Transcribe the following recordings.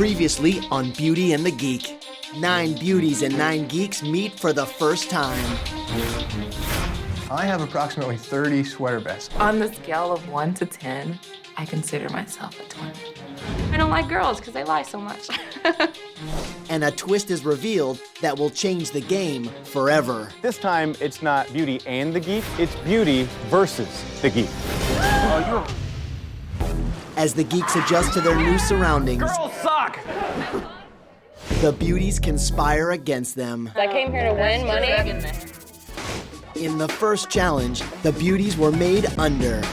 Previously on Beauty and the Geek. 9 beauties and 9 geeks meet for the first time. I have approximately 30 sweater vests. On the scale of 1 to 10, I consider myself a 20. I don't like girls because they lie so much. And a twist is revealed that will change the game forever. This time, it's not Beauty and the Geek, it's Beauty versus the Geek. As the geeks adjust to their new surroundings, Girls suck! the beauties conspire against them. I came here to win money. In the first challenge, the beauties were made under,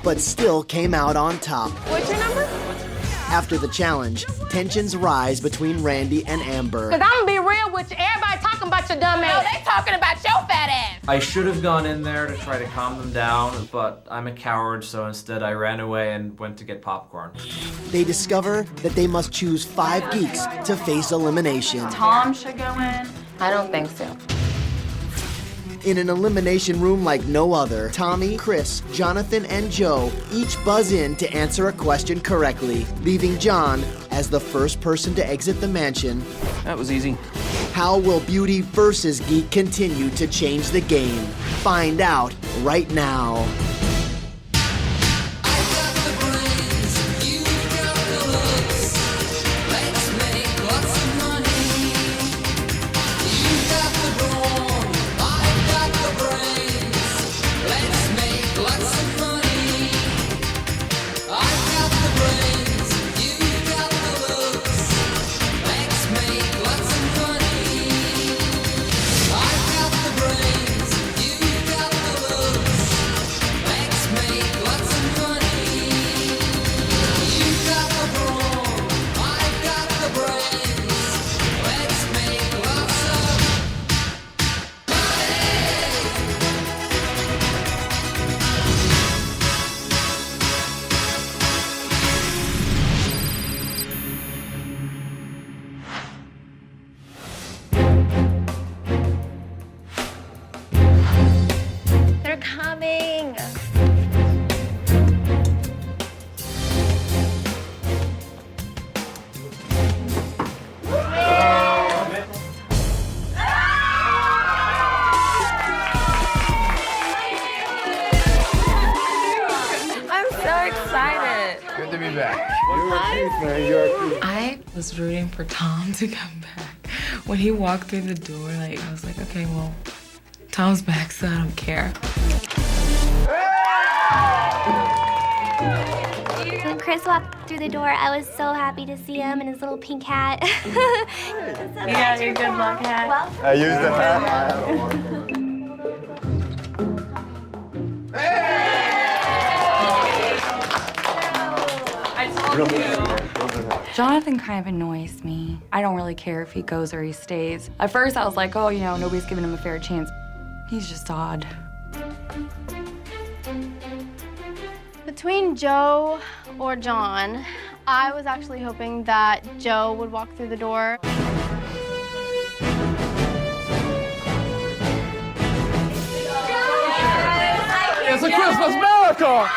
but still came out on top. What's your number? After the challenge, tensions rise between Randy and Amber. Cause I'm gonna be real with you. Everybody talking about your dumb ass. No, they talking about your fat ass. I should have gone in there to try to calm them down, but I'm a coward, so instead I ran away and went to get popcorn. They discover that they must choose 5 geeks to face elimination. Tom should go in. I don't think so. In an elimination room like no other, Tommy, Chris, Jonathan, and Joe each buzz in to answer a question correctly, leaving John as the first person to exit the mansion. That was easy. How will Beauty versus Geek continue to change the game? Find out right now. They're coming. I'm so excited. Good to be back. I was rooting for Tom to come back. When he walked through the door, I was like, okay, well, Tom's back, so I don't care. When Chris walked through the door, I was so happy to see him in his little pink hat. Yeah, your good luck hat. Well, I used the hat. I told you. Jonathan kind of annoys me. I don't really care if he goes or he stays. At first, I was like, oh, nobody's giving him a fair chance. He's just odd. Between Joe or John, I was actually hoping that Joe would walk through the door. It's a Christmas miracle!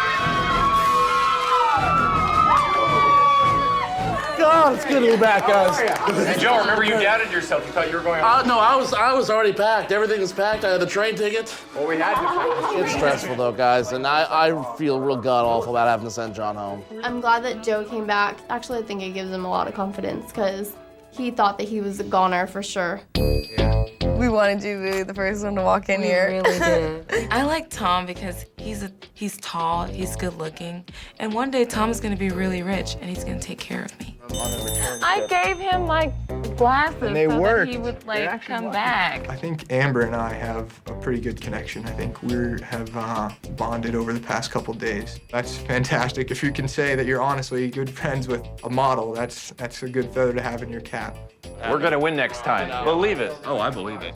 God, it's good to be back, guys. Hey, Joe, remember you doubted yourself. You thought you were going on. No, I was already packed. Everything was packed. I had the train ticket. Well, we had to. It's stressful though, guys, and I feel real god awful about having to send John home. I'm glad that Joe came back. Actually, I think it gives him a lot of confidence because he thought that he was a goner for sure. We wanted you to be the first one to walk in here. We really did. I like Tom because he's tall, he's good looking, and one day Tom is gonna be really rich and he's gonna take care of me. I gave him glasses And they so worked. that he would come back. I think Amber and I have a pretty good connection. I think we have bonded over the past couple days. That's fantastic. If you can say that you're honestly good friends with a model, that's a good feather to have in your cap. We're going to win next time. Believe it. Oh, I believe it.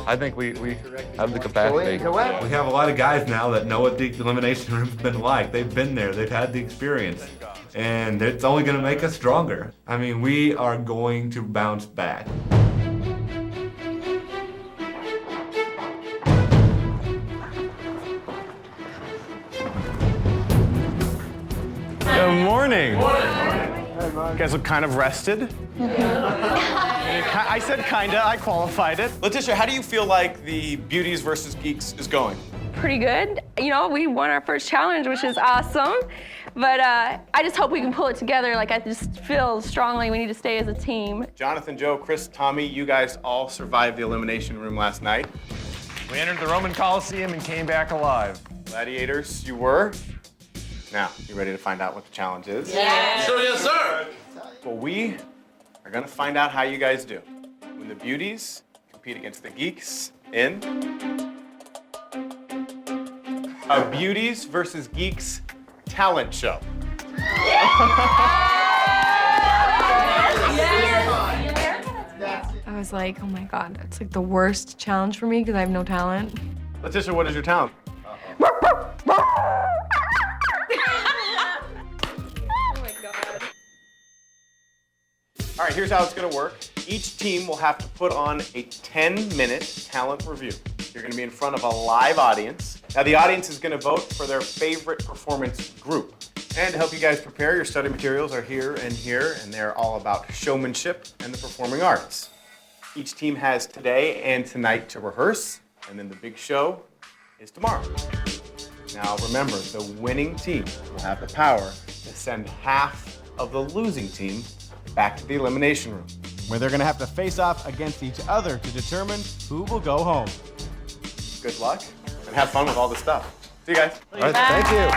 I think we have the capacity. We have a lot of guys now that know what the elimination room's been like. They've been there. They've had the experience. And it's only going to make us stronger. I mean, we are going to bounce back. Good morning. You guys look kind of rested. I said kinda, I qualified it. Letitia, how do you feel like the Beauties versus Geeks is going? Pretty good. You know, we won our first challenge, which is awesome. But I just hope we can pull it together. Like, I just feel strongly we need to stay as a team. Jonathan, Joe, Chris, Tommy, you guys all survived the Elimination Room last night. We entered the Roman Coliseum and came back alive. Gladiators, you were. Now, you ready to find out what the challenge is? Yeah. Sure, yes, sir. Well, we are gonna find out how you guys do when the Beauties compete against the Geeks in a Beauties versus Geeks talent show. I was like, oh my God, that's like the worst challenge for me because I have no talent. Letitia, what is your talent? All right, here's how it's gonna work. Each team will have to put on a 10-minute talent review. You're gonna be in front of a live audience. Now, the audience is gonna vote for their favorite performance group. And to help you guys prepare, your study materials are here, and they're all about showmanship and the performing arts. Each team has today and tonight to rehearse, and then the big show is tomorrow. Now, remember, the winning team will have the power to send half of the losing team back to the Elimination Room, Where they're gonna have to face off against each other to determine who will go home. Good luck, and have fun with all this stuff. See you guys. All right, thank you.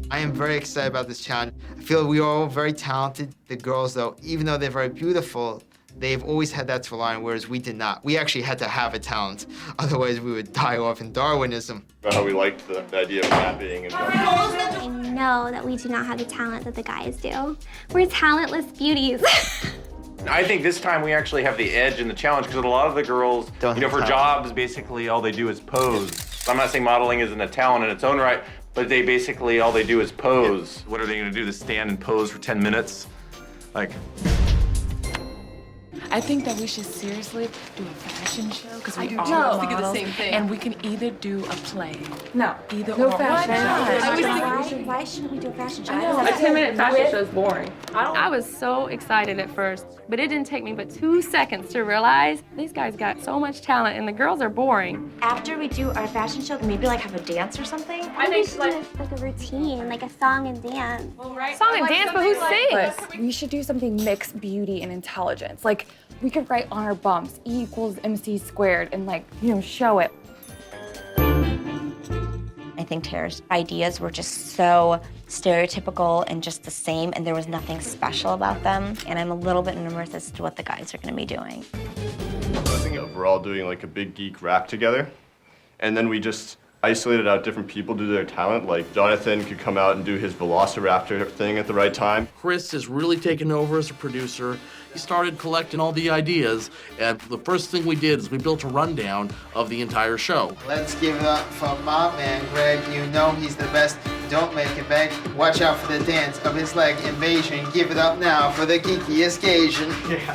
I am very excited about this challenge. I feel we are all very talented. The girls, though, even though they're very beautiful, they've always had that to rely on, whereas we did not. We actually had to have a talent. Otherwise, we would die off in Darwinism. How we liked the idea of rapping and I know that we do not have the talent that the guys do. We're talentless beauties. I think this time we actually have the edge in the challenge because a lot of the girls, for jobs, basically all they do is pose. I'm not saying modeling isn't a talent in its own right, but they basically, all they do is pose. What are they gonna do, to stand and pose for 10 minutes? Like, I think that we should seriously do a fashion show because we all I are was thinking the models, same thing. and we can either do a play. No. Either No or. fashion. Why shouldn't we do a fashion show? A 10-minute fashion show is boring. I was so excited at first, but it didn't take me but 2 seconds to realize these guys got so much talent and the girls are boring. After we do our fashion show, maybe like have a dance or something? I think we should do like a routine, like a song and dance. Song and dance, but who sings? But we should do something mixed beauty and intelligence. Like, we could write on our bumps, E equals MC squared, and show it. I think Tara's ideas were just so stereotypical and just the same, and there was nothing special about them. And I'm a little bit nervous as to what the guys are gonna be doing. I think we're all doing like a big geek rap together. And then we just isolated out different people due to their talent. Like Jonathan could come out and do his Velociraptor thing at the right time. Chris has really taken over as a producer. He started collecting all the ideas, and the first thing we did is we built a rundown of the entire show. Let's give it up for my man, Greg. You know he's the best. Don't make it beg. Watch out for the dance of his leg invasion. Give it up now for the geekiest Asian. Yeah.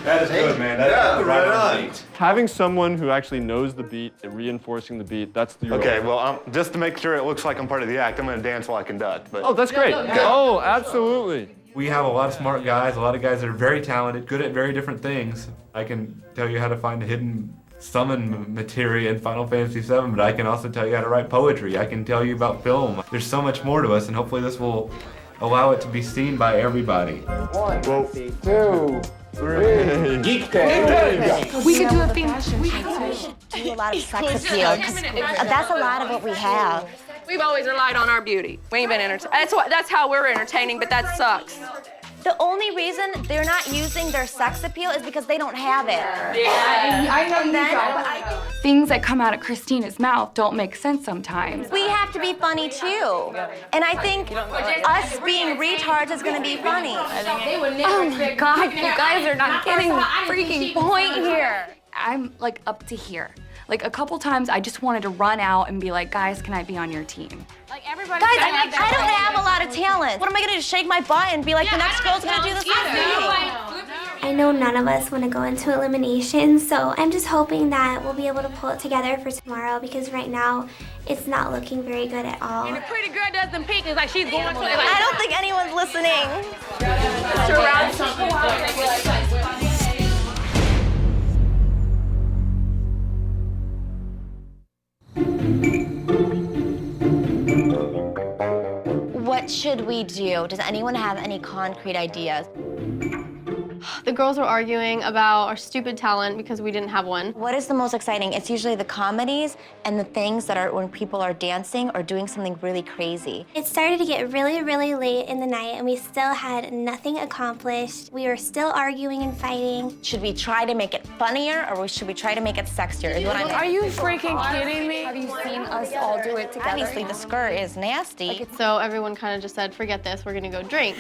That is good, man. That's right on. Having someone who actually knows the beat and reinforcing the beat, that's the Okay, well, just to make sure it looks like I'm part of the act, I'm gonna dance while I conduct. But Oh, that's great. Oh, absolutely. we have a lot of smart guys, a lot of guys that are very talented, good at very different things. I can tell you how to find hidden summon materia in Final Fantasy VII, but I can also tell you how to write poetry. I can tell you about film. There's so much more to us, and hopefully this will allow it to be seen by everybody. 1, 2, 3. Geek Day. We could do a theme. We should do a lot of sex appeal. That's a lot of what we have. We've always relied on our beauty. We ain't been entertaining. That's how we're entertaining, but that sucks. The only reason they're not using their sex appeal is because they don't have it. Yeah. I know you don't. Things that come out of Christina's mouth don't make sense sometimes. We have to be funny too. And I think us being retards is gonna be funny. Oh my God, you guys are not getting the freaking point here. I'm like up to here. Like a couple times I just wanted to run out and be like, guys, can I be on your team? Like everybody. Guys, I don't have a lot of talent. What am I gonna do? Shake my butt and be like the next girl's gonna do this with me? I know none of us want to go into elimination, so I'm just hoping that we'll be able to pull it together for tomorrow because right now it's not looking very good at all. And the pretty girl does them peek, it's like she's going to it. I don't think anyone's listening. What should we do? Does anyone have any concrete ideas? The girls were arguing about our stupid talent because we didn't have one. What is the most exciting? It's usually the comedies and the things that are when people are dancing or doing something really crazy. It started to get really, really late in the night and we still had nothing accomplished. We were still arguing and fighting. Should we try to make it funnier or should we try to make it sexier? Is what I'm Are you freaking kidding me? Have you seen us all do it together? Obviously, the skirt is nasty. So everyone kind of just said, forget this, we're gonna go drink.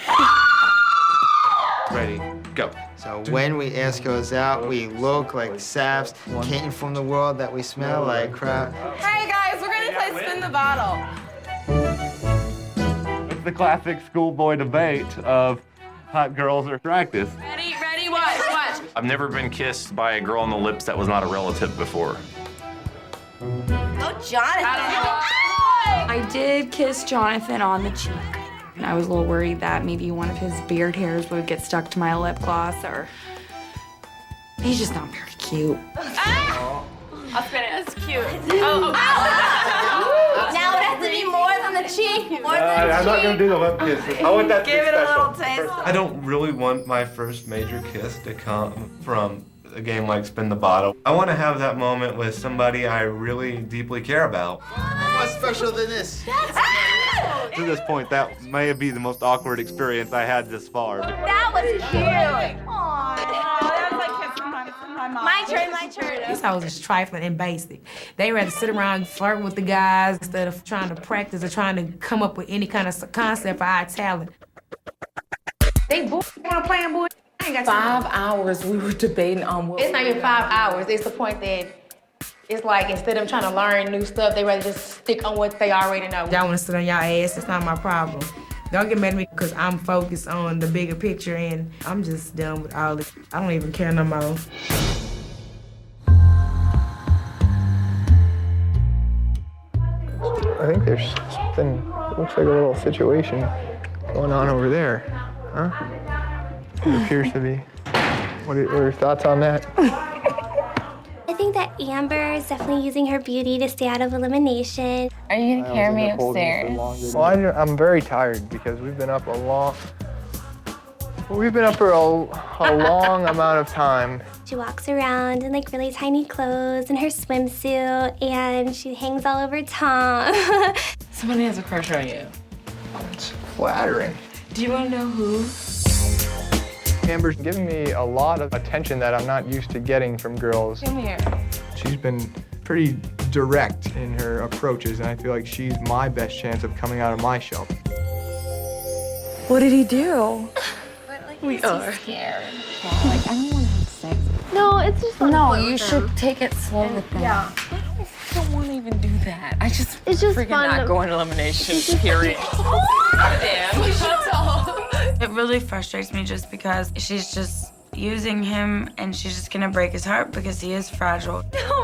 Ready, go. So when we ask girls out, we look like saps, came from the world that we smell like crap. Hey guys, we're gonna play spin the bottle. It's the classic schoolboy debate of hot girls or attractive. Ready, watch. I've never been kissed by a girl on the lips that was not a relative before. Oh, Jonathan. I did kiss Jonathan on the cheek. I was a little worried that maybe one of his beard hairs would get stuck to my lip gloss or... He's just not very cute. I'll spin it. That's cute. Now it has to be more than the cheek. More than the I'm not gonna do the lip kiss. I want that to be Give it a special. little taste. I don't really want my first major kiss to come from a game like Spin the Bottle. I want to have that moment with somebody I really deeply care about. What's special than this? To this point, that may be the most awkward experience I had this far. That was cute. Aww. That's like kissing my mom. My turn. This house is trifling and basic. They rather sit around and flirt with the guys instead of trying to practice or trying to come up with any kind of concept for our talent. They want to play boy. 5 hours we were debating on what. It's not even 5 hours. It's the point that it's like instead of trying to learn new stuff, they rather just stick on what they already know. Y'all want to sit on y'all ass, it's not my problem. Don't get mad at me because I'm focused on the bigger picture and I'm just done with all this. I don't even care no more. I think there's something, looks like a little situation going on over there, huh? It appears to be. What are your thoughts on that? I think that Amber is definitely using her beauty to stay out of elimination. Are you gonna carry me upstairs? Well, I'm very tired because we've been up for a long amount of time. She walks around in like really tiny clothes and her swimsuit and she hangs all over Tom. Somebody has a crush on you. It's flattering. Do you wanna know who? Amber's giving me a lot of attention that I'm not used to getting from girls. Come here. She's been pretty direct in her approaches, and I feel like she's my best chance of coming out of my shell. What did he do? We are scared. Like, I don't want to have sex. No, it's just fun. No, you should take it slow with them. Yeah. I don't want to even do that. It's just freaking fun not to go in elimination, period. It really frustrates me just because she's just using him and she's just gonna break his heart because he is fragile.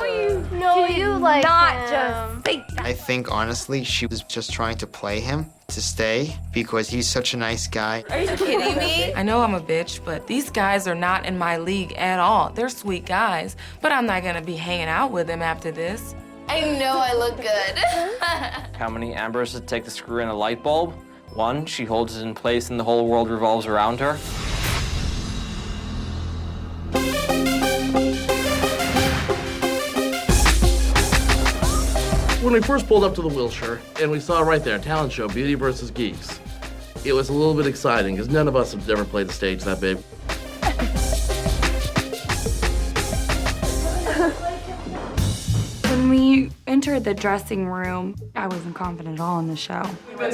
You like not him. just think that. I think honestly she was just trying to play him to stay because he's such a nice guy. Are you kidding me? I know I'm a bitch, but these guys are not in my league at all. They're sweet guys, but I'm not gonna be hanging out with them after this. I know I look good. How many Ambers does it take to screw in a light bulb? 1, she holds it in place and the whole world revolves around her. When we first pulled up to the Wilshire and we saw right there, talent show, Beauty versus Geeks, it was a little bit exciting because none of us have ever played the stage that big. When we entered the dressing room, I wasn't confident at all in the show.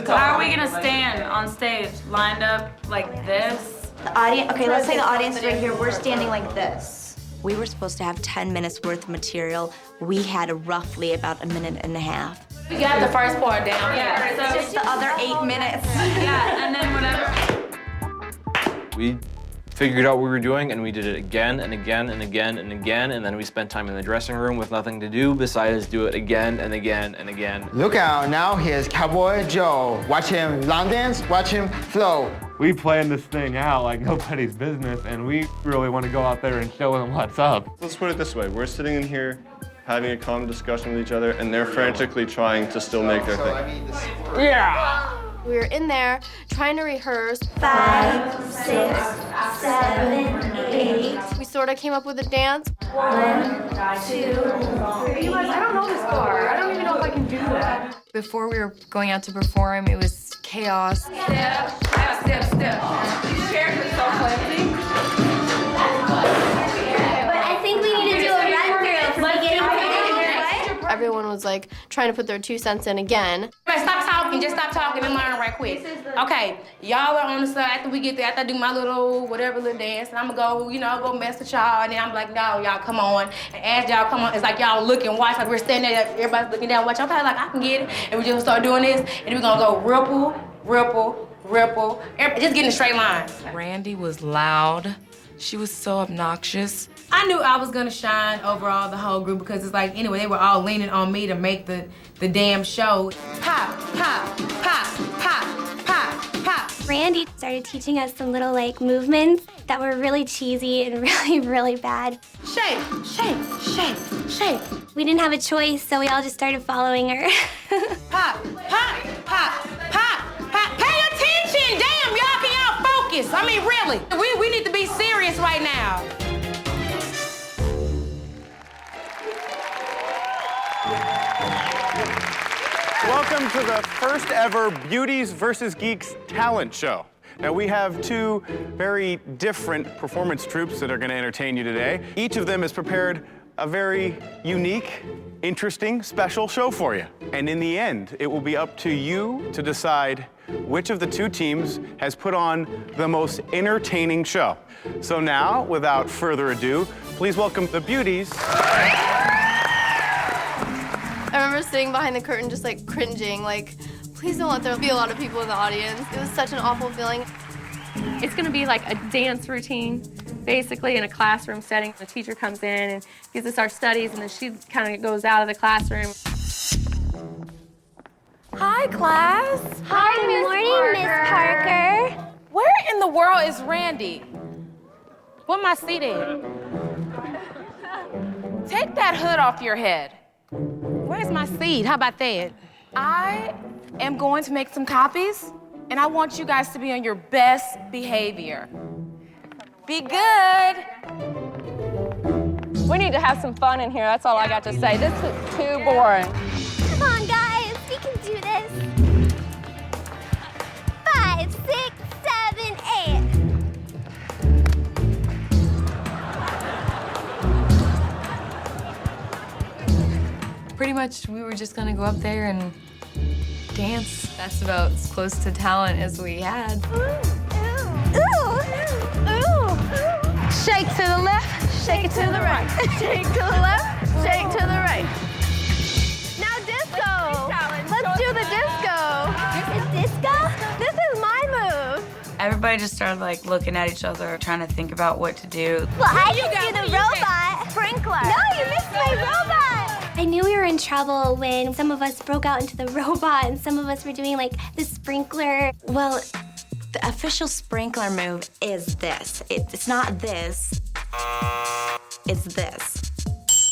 How are we gonna stand on stage? Lined up like this? The audience, okay, let's say the audience is right here. We're standing like this. We were supposed to have 10 minutes worth of material. We had roughly about 1.5 minutes. We got the first part down. Yeah, Just the other 8 minutes. Yeah, and then whatever. We figured out what we were doing, and we did it again and again and again and again, and then we spent time in the dressing room with nothing to do besides do it again and again and again. Look out, now here's Cowboy Joe. Watch him long dance, watch him flow. We planned this thing out like nobody's business, and we really want to go out there and show them what's up. Let's put it this way. We're sitting in here having a calm discussion with each other, and they're frantically trying to still make their thing. Yeah! We were in there trying to rehearse. 5, 6, 7, 8. We sort of came up with a dance. 1, 2, 3. I don't know this part. I don't even know if I can do that. Before we were going out to perform, it was chaos. Step, step, step, step. These chairs are so flimsy. But I think we need to do a run through from beginning to end. Everyone was like trying to put their 2 cents in again. Stop talking, just stop talking and learn right quick. Okay, y'all are on the side after we get there, after I do my little whatever little dance, and I'm gonna go, go mess with y'all, and then I'm like, no, y'all come on. And as y'all come on, it's like y'all look and watch, like we're standing there, everybody's looking down, watch, okay, like I can get it. And we just start doing this, and we're gonna go ripple, ripple, ripple, just get in a straight line. Randy was loud. She was so obnoxious. I knew I was gonna shine overall the whole group because it's like, anyway, they were all leaning on me to make the damn show. Pop, pop, pop, pop, pop, pop. Randy started teaching us some little movements that were really cheesy and really bad. Shake, shake, shake, shake. We didn't have a choice, so we all just started following her. Pop, pop, pop, pop, pop. Pay attention! Damn, y'all, can y'all focus? I mean, really. We need to be serious right now. Welcome to the first ever Beauties vs. Geeks talent show. Now we have 2 very different performance troupes that are going to entertain you today. Each of them has prepared a very unique, interesting, special show for you. And in the end, it will be up to you to decide which of the 2 teams has put on the most entertaining show. So now, without further ado, please welcome the Beauties. I remember sitting behind the curtain just cringing, please don't let there be a lot of people in the audience. It was such an awful feeling. It's gonna be like a dance routine, basically in a classroom setting. The teacher comes in and gives us our studies, and then she kind of goes out of the classroom. Hi, class. Hi, Good morning, Miss Parker. Where in the world is Randy? What am I seated? Take that hood off your head. Where's my seed? How about that? I am going to make some copies, and I want you guys to be on your best behavior. Be good. We need to have some fun in here, that's all I got to say. This is too boring. Come on, guys, we can do this. 5, 6, 7, 8. Pretty much, we were just gonna go up there and dance. That's about as close to talent as we had. Ooh, ooh. Shake to the left, shake it to the right. Shake to the left, shake to the right. Now disco. Let's do the disco. Is disco? This is my move. Everybody just started looking at each other, trying to think about what to do. Well, I can do the robot. Sprinkler. No, you missed my robot. I knew we were in trouble when some of us broke out into the robot and some of us were doing the sprinkler. Well, the official sprinkler move is this. It's not this, it's this.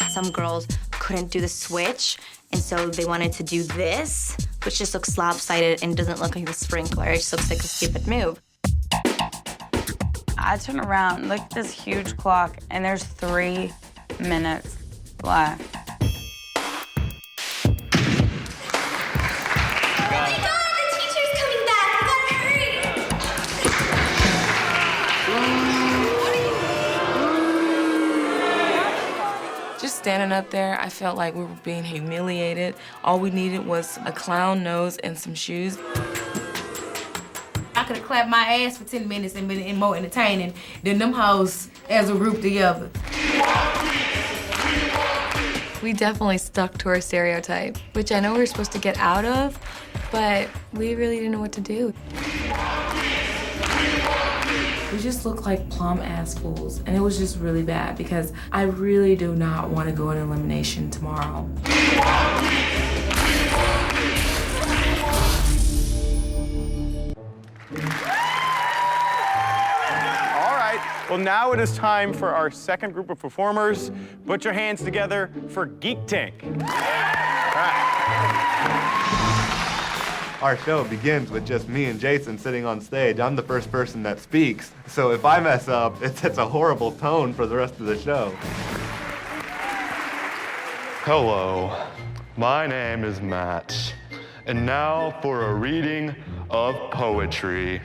Some girls couldn't do the switch, and so they wanted to do this, which just looks lopsided and doesn't look like the sprinkler. It just looks like a stupid move. I turn around, look at this huge clock, and there's 3 minutes left. Just standing up there, I felt like we were being humiliated. All we needed was a clown nose and some shoes. I could have clapped my ass for 10 minutes and been more entertaining than them hoes as a group together. We definitely stuck to our stereotype, which I know we were supposed to get out of, but we really didn't know what to do. We just looked like plum-ass fools, and it was just really bad because I really do not want to go in elimination tomorrow. All right, well now it is time for our second group of performers. Put your hands together for Geek Tank. All right. Our show begins with just me and Jason sitting on stage. I'm the first person that speaks, so if I mess up, it sets a horrible tone for the rest of the show. Hello, my name is Matt, and now for a reading of poetry.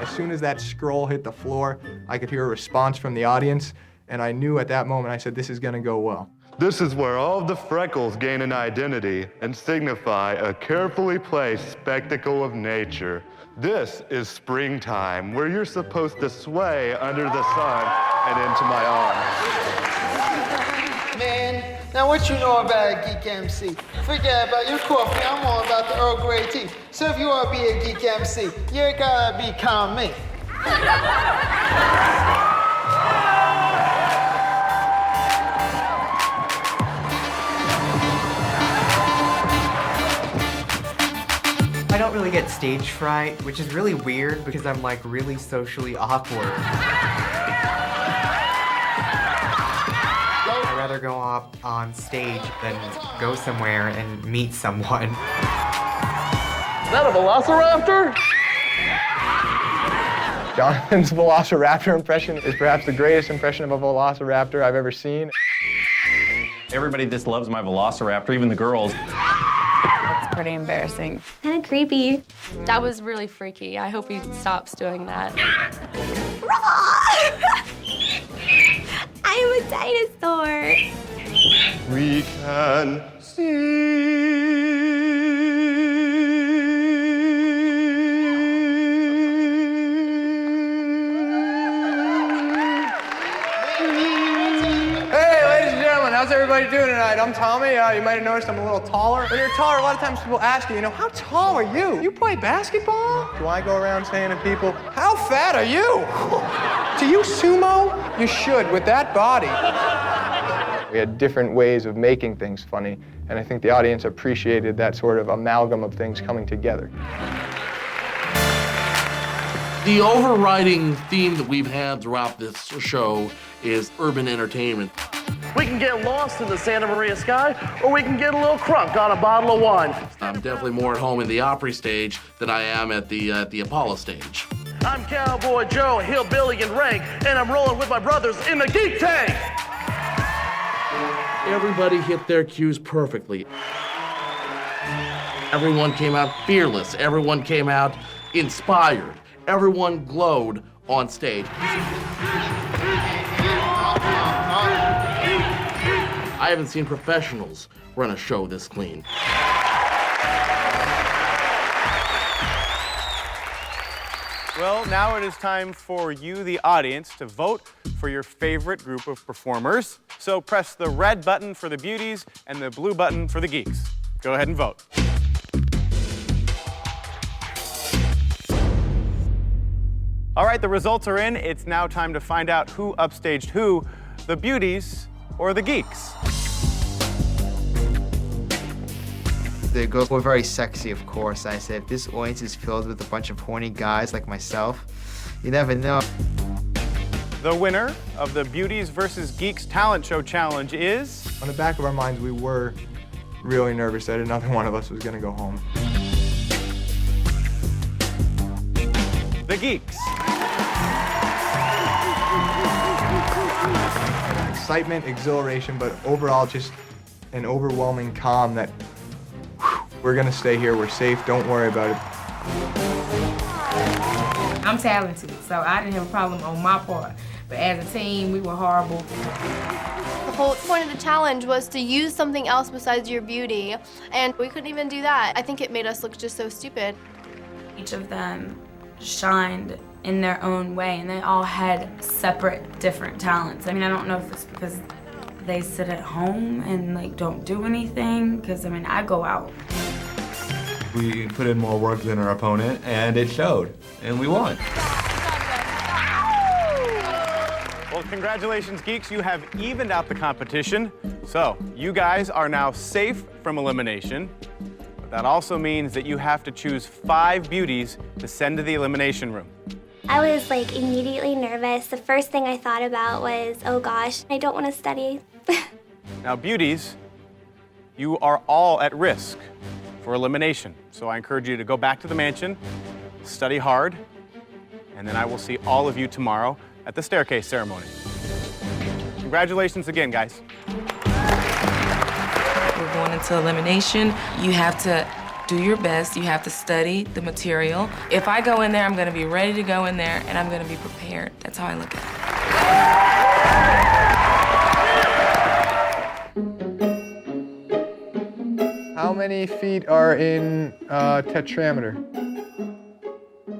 As soon as that scroll hit the floor, I could hear a response from the audience, and I knew at that moment, I said, this is gonna go well. This is where all of the freckles gain an identity and signify a carefully placed spectacle of nature. This is springtime, where you're supposed to sway under the sun and into my arms. Man, now what you know about a Geek MC? Forget about your coffee, I'm all about the Earl Grey tea. So if you want to be a Geek MC, you gotta be kind of me. I don't really get stage fright, which is really weird because I'm like really socially awkward. I'd rather go up on stage than go somewhere and meet someone. Is that a velociraptor? Jonathan's velociraptor impression is perhaps the greatest impression of a velociraptor I've ever seen. Everybody just loves my velociraptor, even the girls. It's pretty embarrassing. Kind of creepy. That was really freaky. I hope he stops doing that. I am a dinosaur. We can How's everybody doing tonight? I'm Tommy. You might have noticed I'm a little taller. When you're taller, a lot of times people ask you, how tall are you? You play basketball? Do I go around saying to people, how fat are you? Do you sumo? You should, with that body. We had different ways of making things funny, and I think the audience appreciated that sort of amalgam of things coming together. The overriding theme that we've had throughout this show is urban entertainment. We can get lost in the Santa Maria sky, or we can get a little crunk on a bottle of wine. I'm definitely more at home in the Opry stage than I am at the Apollo stage. I'm Cowboy Joe, Hillbilly, and Rank, and I'm rolling with my brothers in the Geek Tank! Everybody hit their cues perfectly. Everyone came out fearless. Everyone came out inspired. Everyone glowed on stage. I haven't seen professionals run a show this clean. Well, now it is time for you, the audience, to vote for your favorite group of performers. So press the red button for the beauties and the blue button for the geeks. Go ahead and vote. All right, the results are in. It's now time to find out who upstaged who, the beauties or the geeks. The girls were very sexy, of course. I said, if this audience is filled with a bunch of horny guys like myself, you never know. The winner of the Beauties versus Geeks Talent Show Challenge is... On the back of our minds, we were really nervous that another one of us was gonna go home. The Geeks. Excitement, exhilaration, but overall just an overwhelming calm that we're gonna stay here, we're safe, don't worry about it. I'm talented, so I didn't have a problem on my part. But as a team, we were horrible. The whole point of the challenge was to use something else besides your beauty, and we couldn't even do that. I think it made us look just so stupid. Each of them shined in their own way, and they all had separate, different talents. I mean, I don't know if it's because they sit at home and like don't do anything, because I mean, I go out. We put in more work than our opponent, and it showed, and we won. Well, congratulations, Geeks. You have evened out the competition. So, you guys are now safe from elimination. But that also means that you have to choose 5 beauties to send to the elimination room. I was like immediately nervous. The first thing I thought about was, oh gosh, I don't want to study. Now, beauties, you are all at risk for elimination. So I encourage you to go back to the mansion, study hard, and then I will see all of you tomorrow at the staircase ceremony. Congratulations again, guys. We're going into elimination. You have to do your best. You have to study the material. If I go in there, I'm going to be ready to go in there, and I'm going to be prepared. That's how I look at it. How many feet are in tetrameter?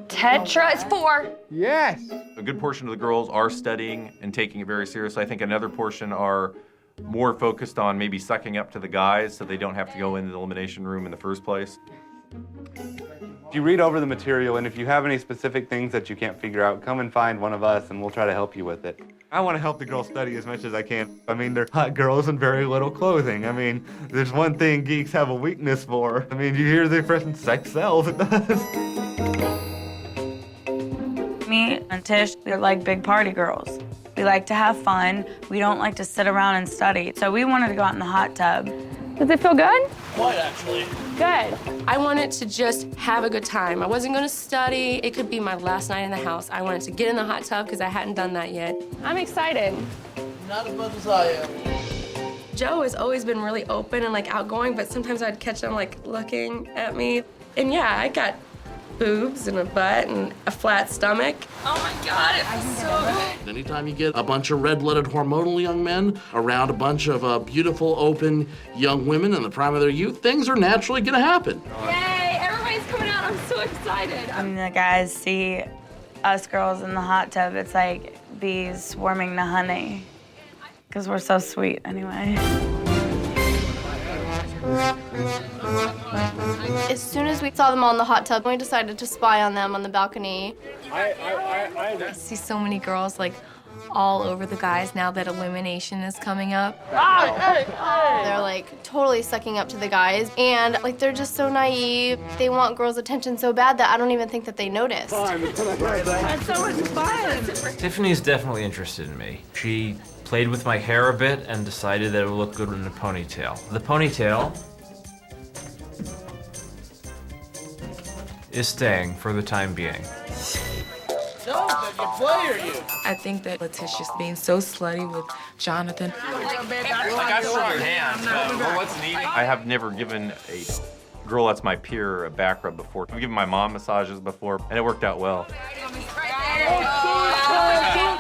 Tetra is 4. Yes. A good portion of the girls are studying and taking it very seriously. I think another portion are more focused on maybe sucking up to the guys so they don't have to go into the elimination room in the first place. If you read over the material and if you have any specific things that you can't figure out, come and find one of us and we'll try to help you with it. I want to help the girls study as much as I can. I mean, they're hot girls in very little clothing. I mean, there's one thing geeks have a weakness for. I mean, you hear the expression sex sells, it does. Me and Tish, we're like big party girls. We like to have fun. We don't like to sit around and study. So we wanted to go out in the hot tub. Does it feel good? Quite actually. Good. I wanted to just have a good time. I wasn't gonna study. It could be my last night in the house. I wanted to get in the hot tub because I hadn't done that yet. I'm excited. Not as much as I am. Joe has always been really open and like outgoing, but sometimes I'd catch him like looking at me. And yeah, I got boobs and a butt and a flat stomach. Oh my God, it was so good. Anytime you get a bunch of red-blooded hormonal young men around a bunch of beautiful, open young women in the prime of their youth, things are naturally gonna happen. Yay, everybody's coming out. I'm so excited. When the guys see us girls in the hot tub, it's like bees swarming the honey. Because we're so sweet anyway. As soon as we saw them all in the hot tub, we decided to spy on them on the balcony. I see so many girls like all over the guys now that elimination is coming up. They're like totally sucking up to the guys, and like they're just so naive. They want girls' attention so bad that I don't even think that they noticed. That's so much fun. Tiffany's definitely interested in me. She played with my hair a bit and decided that it would look good in a ponytail. The ponytail is staying for the time being. I think that Letitia's being so slutty with Jonathan. I have never given a girl that's my peer a back rub before. I've given my mom massages before, and it worked out well.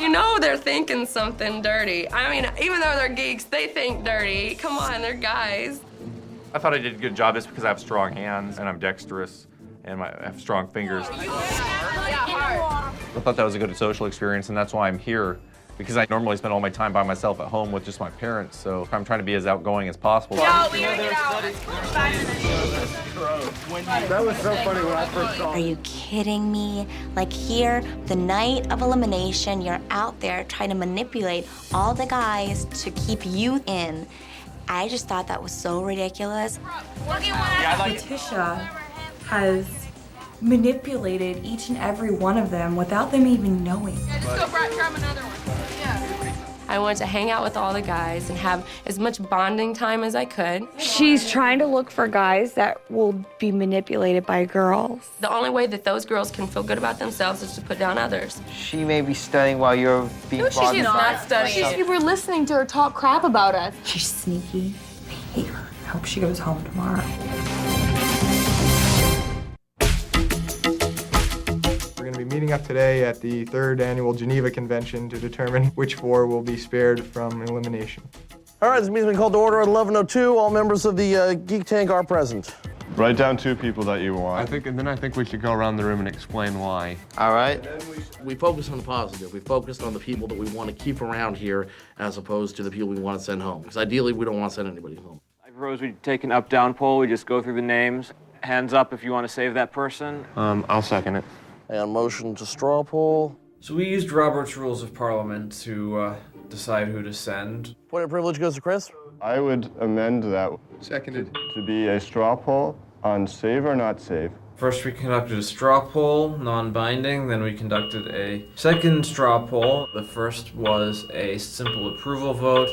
You know they're thinking something dirty. I mean, even though they're geeks, they think dirty. Come on, they're guys. I thought I did a good job just because I have strong hands and I'm dexterous and I have strong fingers. I thought that was a good social experience, and that's why I'm here, because I normally spend all my time by myself at home with just my parents, so I'm trying to be as outgoing as possible. That was so funny when I first saw it. Are you kidding me? Like here, the night of elimination, you're out there trying to manipulate all the guys to keep you in. I just thought that was so ridiculous. Letitia has manipulated each and every one of them without them even knowing. Just go grab another one. I wanted to hang out with all the guys and have as much bonding time as I could. She's trying to look for guys that will be manipulated by girls. The only way that those girls can feel good about themselves is to put down others. She may be studying while you're being bothered. She's not studying. You were listening to her talk crap about us. She's sneaky. I hate her. I hope she goes home tomorrow. We're going to be meeting up today at the 3rd Annual Geneva Convention to determine which 4 will be spared from elimination. All right, this meeting's been called to order at 11:02. All members of the Geek Tank are present. Write down 2 people that you want. I think we should go around the room and explain why. All right. We focus on the positive. We focus on the people that we want to keep around here as opposed to the people we want to send home. Because ideally, we don't want to send anybody home. I propose we take an up-down poll. We just go through the names, Hands up if you want to save that person. I'll second it. And motion to straw poll. So we used Robert's Rules of Parliament to decide who to send. Point of privilege goes to Chris. I would amend that. Seconded. To be a straw poll on save or not save. First we conducted a straw poll, non-binding, then we conducted a second straw poll. The first was a simple approval vote.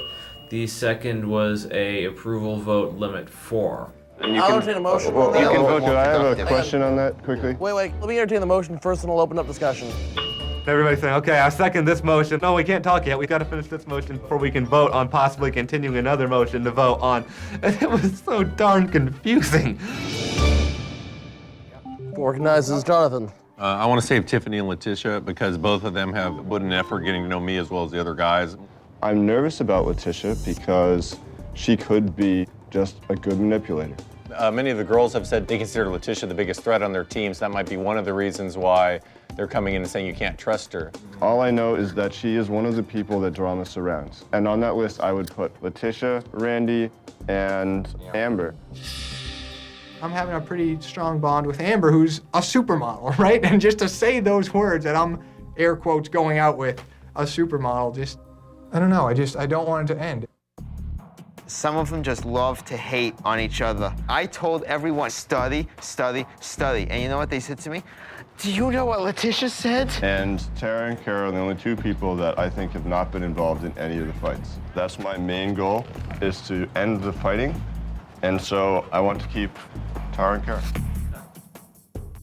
The second was a approval vote limit 4. I'll entertain a motion. Well, you can vote. Do I have a question on that quickly? Wait. Let me entertain the motion first, and I'll open up discussion. Everybody's saying, okay, I second this motion. No, we can't talk yet. We've got to finish this motion before we can vote on possibly continuing another motion to vote on. And it was so darn confusing. Recognizes Jonathan. I want to save Tiffany and Letitia because both of them have put an effort getting to know me as well as the other guys. I'm nervous about Letitia because she could be just a good manipulator. Many of the girls have said they consider Letitia the biggest threat on their teams. That might be one of the reasons why they're coming in and saying you can't trust her. All I know is that she is one of the people that drama surrounds. And on that list, I would put Letitia, Randy, and Amber. I'm having a pretty strong bond with Amber, who's a supermodel, right? And just to say those words that I'm, air quotes, going out with a supermodel, just, I don't know, I don't want it to end. Some of them just love to hate on each other. I told everyone, study, study, study. And you know what they said to me? Do you know what Letitia said? And Tara and Kara are the only two people that I think have not been involved in any of the fights. That's my main goal, is to end the fighting. And so I want to keep Tara and Kara.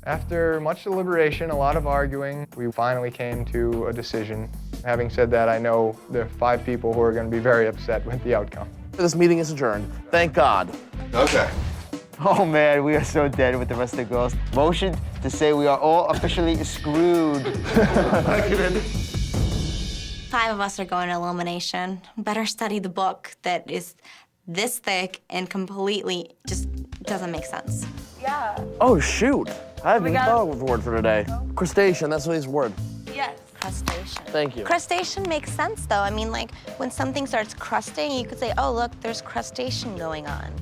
After much deliberation, a lot of arguing, we finally came to a decision. Having said that, I know there are 5 people who are going to be very upset with the outcome. This meeting is adjourned. Thank God. Okay. Oh man, we are so dead with the rest of the girls. Motion to say we are all officially screwed. 5 of us are going to elimination. Better study the book that is this thick and completely just doesn't make sense. Yeah. Oh, shoot. I haven't even thought of a word for today. Crustacean, that's his word. Yes. Crustacean. Thank you. Crustacean makes sense, though. I mean, like, when something starts crusting, you could say, oh, look, there's crustacean going on.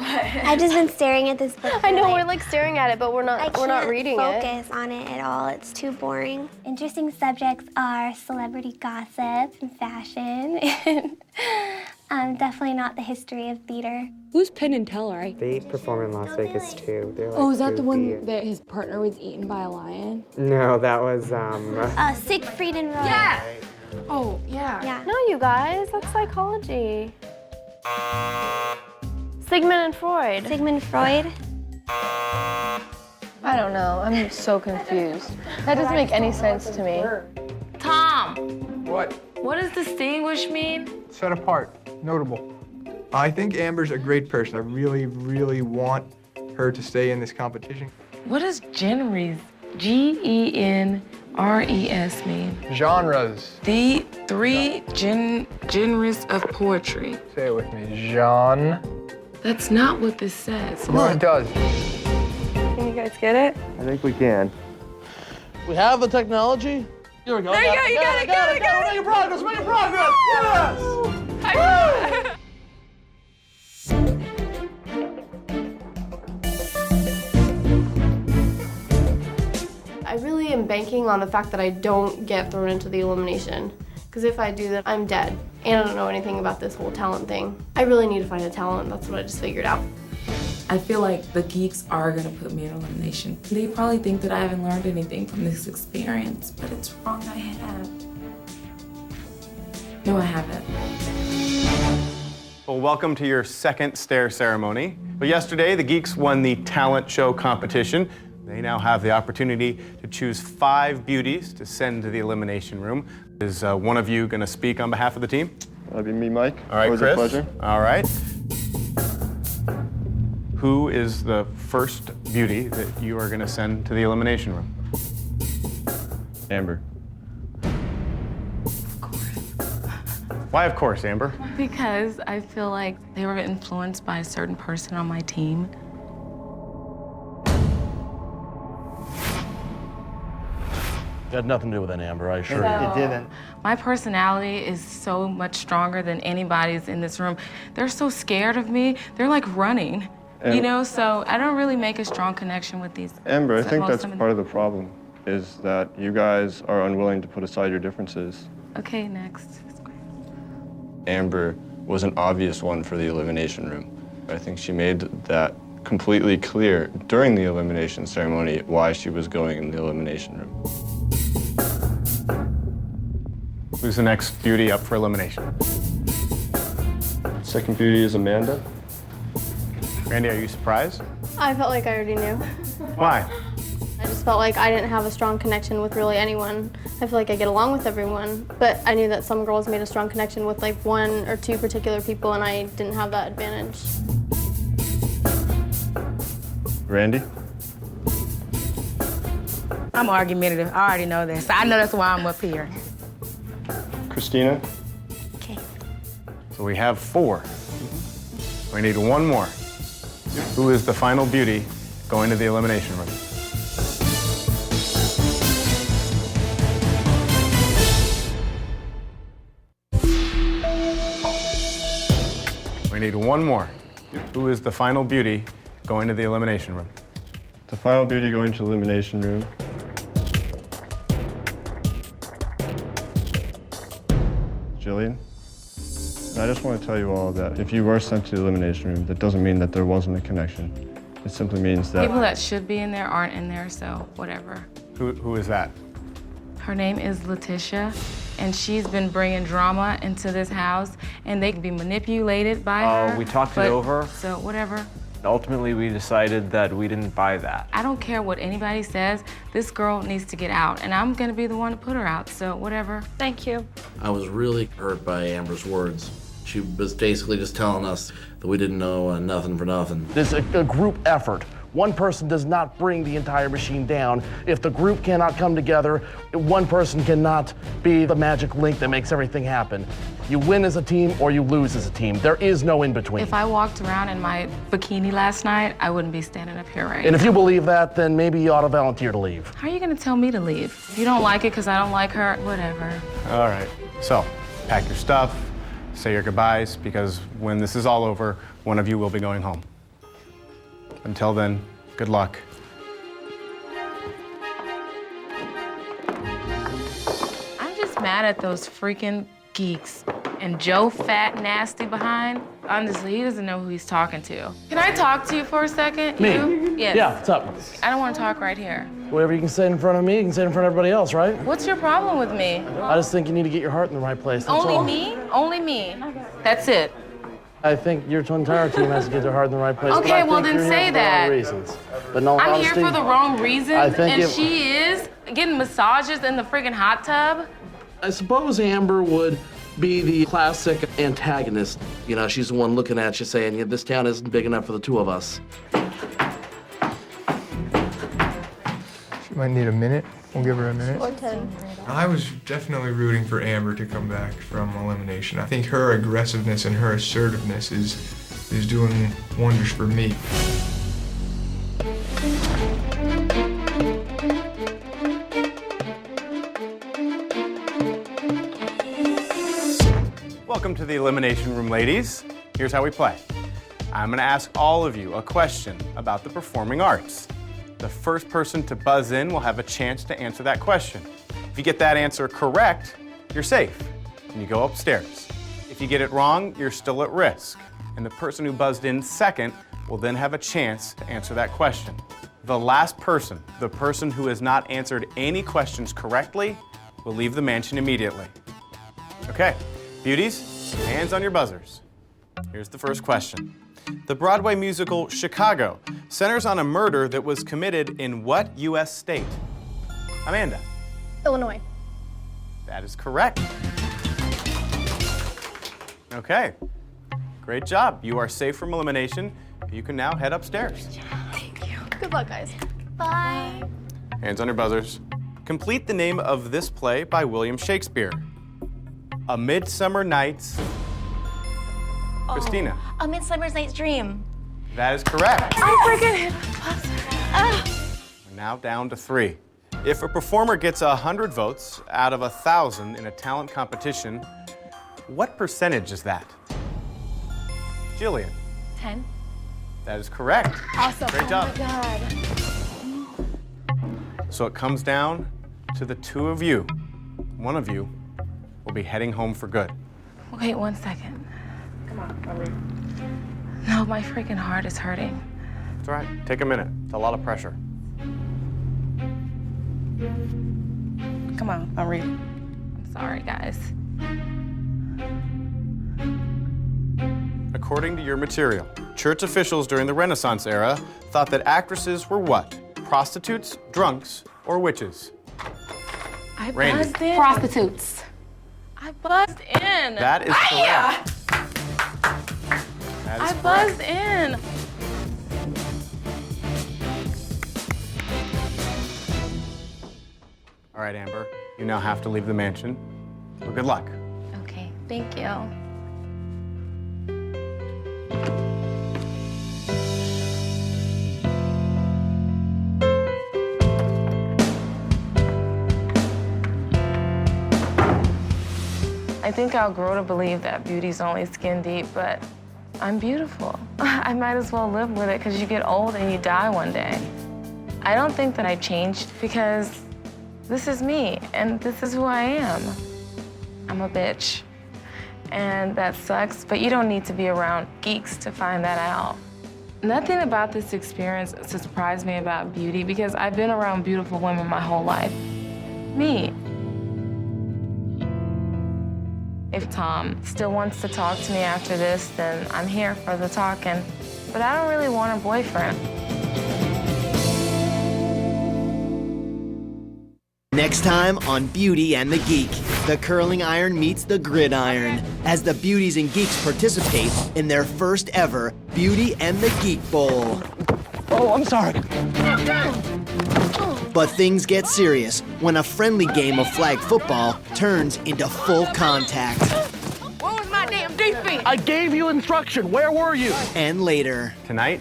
I've just been staring at this book. I know, we're like staring at it, but we're not reading it. I can't focus on it at all. It's too boring. Interesting subjects are celebrity gossip and fashion. Definitely not the history of theater. Who's Penn and Teller? They perform in Las Vegas too. They're like, Oh, is that the one that his partner was eaten by a lion? No, that was Siegfried and Roy. Yeah. Oh, yeah. Yeah. No, you guys, that's psychology. Sigmund and Freud. Sigmund Freud. I don't know. I'm so confused. That doesn't make any sense to me. Tom, What? what does distinguish mean? Set apart, notable. I think Amber's a great person. I really, really want her to stay in this competition. What does genres, Genres mean? Genres. The 3 genres of poetry. Say it with me. Jean. That's not what this says. No, it does. Can you guys get it? I think we can. We have the technology. Here we go. There you go, you got it. Making progress, making progress. Yes! I really am banking on the fact that I don't get thrown into the elimination. Because if I do that, I'm dead. And I don't know anything about this whole talent thing. I really need to find a talent. That's what I just figured out. I feel like the geeks are gonna put me in elimination. They probably think that I haven't learned anything from this experience, but it's wrong, I have. No, I haven't. Well, welcome to your second stare ceremony. But yesterday, the Geeks won the talent show competition. They now have the opportunity to choose 5 beauties to send to the elimination room. Is one of you going to speak on behalf of the team? That'd be me, Mike. All right, Always Chris. a pleasure. All right. Who is the first beauty that you are going to send to the elimination room? Amber. Of course. Why, of course, Amber? Because I feel like they were influenced by a certain person on my team. It had nothing to do with that, Amber, I assure you. It didn't. My personality is so much stronger than anybody's in this room. They're so scared of me. They're like running. You know, so I don't really make a strong connection with these. Amber, I think that's most part of the problem, is that you guys are unwilling to put aside your differences. Okay, next. Amber was an obvious one for the elimination room. I think she made that completely clear during the elimination ceremony why she was going in the elimination room. Who's the next beauty up for elimination? Second beauty is Amanda. Randy, are you surprised? I felt like I already knew. Why? I just felt like I didn't have a strong connection with really anyone. I feel like I get along with everyone, but I knew that some girls made a strong connection with like 1 or 2 particular people, and I didn't have that advantage. Randy? I'm argumentative. I already know this. I know that's why I'm up here. Christina? So we have 4. We need 1 more. Who is the final beauty going to the elimination room? We need 1 more. Who is the final beauty going to the elimination room? The final beauty going to elimination room. Jillian? And I just want to tell you all that if you were sent to the elimination room, that doesn't mean that there wasn't a connection. It simply means that... People that should be in there aren't in there, so whatever. Who is that? Her name is Letitia, and she's been bringing drama into this house, and they can be manipulated by her. We talked it but- over. So whatever. Ultimately, we decided that we didn't buy that. I don't care what anybody says. This girl needs to get out, and I'm gonna be the one to put her out, so whatever. Thank you. I was really hurt by Amber's words. She was basically just telling us that we didn't know nothing for nothing. It's a group effort. One person does not bring the entire machine down. If the group cannot come together, one person cannot be the magic link that makes everything happen. You win as a team or you lose as a team. There is no in between. If I walked around in my bikini last night, I wouldn't be standing up here right And if now. you believe that, then maybe you ought to volunteer to leave. How are you gonna tell me to leave? If you don't like it because I don't like her, whatever. All right. So, pack your stuff, say your goodbyes, because when this is all over, one of you will be going home. Until then, good luck. I'm just mad at those freaking geeks. And Joe Fat Nasty behind, honestly, he doesn't know who he's talking to. Can I talk to you for a second? Me? You? Yes. Yeah, what's up? I don't want to talk right here. Whatever you can say in front of me, you can say in front of everybody else, right? What's your problem with me? I just think you need to get your heart in the right place. That's Only all. me? Only me. That's it. I think your entire team has to get their heart in the right place. but Okay, I well think then you're say here for that. the wrong reasons. But no, I'm honesty, here for the wrong reasons, I think and it- she is getting massages in the friggin' hot tub. I suppose Amber would be the classic antagonist. You know, she's the one looking at you saying, yeah, this town isn't big enough for the 2 of us. She might need a minute. We'll give her a minute. Or 10. I was definitely rooting for Amber to come back from elimination. I think her aggressiveness and her assertiveness is doing wonders for me. Welcome to the Elimination Room, ladies. Here's how we play. I'm gonna ask all of you a question about the performing arts. The first person to buzz in will have a chance to answer that question. If you get that answer correct, you're safe, and you go upstairs. If you get it wrong, you're still at risk, and the person who buzzed in second will then have a chance to answer that question. The last person, the person who has not answered any questions correctly, will leave the mansion immediately. Okay, beauties, hands on your buzzers. Here's the first question. The Broadway musical Chicago centers on a murder that was committed in what U.S. state? Amanda. Illinois. That is correct. Okay, great job. You are safe from elimination. You can now head upstairs. Good luck, guys. Bye. Hands on your buzzers. Complete the name of this play by William Shakespeare. A Midsummer Night's... Christina. A Midsummer Night's Dream. That is correct. I freaking hit We're now down to 3. If a performer gets 100 votes out of 1,000 in a talent competition, what percentage is that? Jillian. 10. That is correct. Awesome. Great job. Oh my God. So it comes down to the two of you. One of you will be heading home for good. Wait 1 second. Come on, hurry. No, my freaking heart is hurting. It's all right. Take a minute. It's a lot of pressure. Come on, Henri. I'm sorry, guys. According to your material, church officials during the Renaissance era thought that actresses were what? Prostitutes, drunks, or witches? I Randy. buzzed in. Prostitutes. I buzzed in. That is correct. That is I correct. buzzed in. All right, Amber, you now have to leave the mansion. Well, good luck. Okay, thank you. I think I'll grow to believe that beauty's only skin deep, but I'm beautiful. I might as well live with it because you get old and you die one day. I don't think that I changed because this is me and this is who I am. I'm a bitch. And that sucks, but you don't need to be around geeks to find that out. Nothing about this experience surprised me about beauty because I've been around beautiful women my whole life. Me. If Tom still wants to talk to me after this, then I'm here for the talking. But I don't really want a boyfriend. Next time on Beauty and the Geek, the curling iron meets the gridiron as the beauties and geeks participate in their first ever Beauty and the Geek Bowl. Oh, I'm sorry. But things get serious when a friendly game of flag football turns into full contact. What was my damn defense? I gave you instruction. Where were you? And later. Tonight,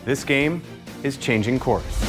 this game is changing course.